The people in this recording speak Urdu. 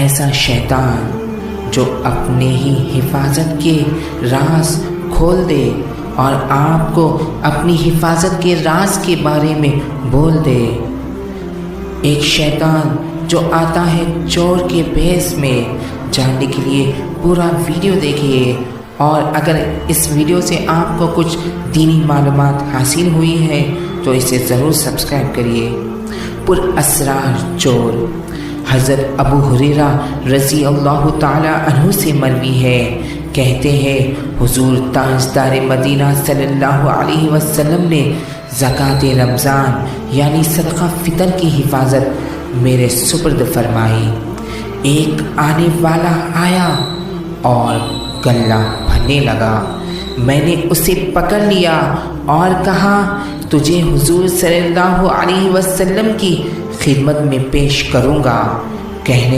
ایسا شیطان جو اپنے ہی حفاظت کے راز کھول دے اور آپ کو اپنی حفاظت کے راز کے بارے میں بول دے، ایک شیطان جو آتا ہے چور کے بھیس میں۔ جاننے کے لیے پورا ویڈیو دیکھیے، اور اگر اس ویڈیو سے آپ کو کچھ دینی معلومات حاصل ہوئی ہے تو اسے ضرور سبسکرائب کریے۔ پر اسرار چور۔ حضرت ابو ہریرہ رضی اللہ تعالی عنہ سے مروی ہے، کہتے ہیں حضور تاجدار مدینہ صلی اللہ علیہ وسلم نے زکوٰۃ رمضان یعنی صدقہ فطر کی حفاظت میرے سپرد فرمائی۔ ایک آنے والا آیا اور گلہ بھرنے لگا، میں نے اسے پکڑ لیا اور کہا تجھے حضور صلی اللہ علیہ وسلم کی خدمت میں پیش کروں گا۔ کہنے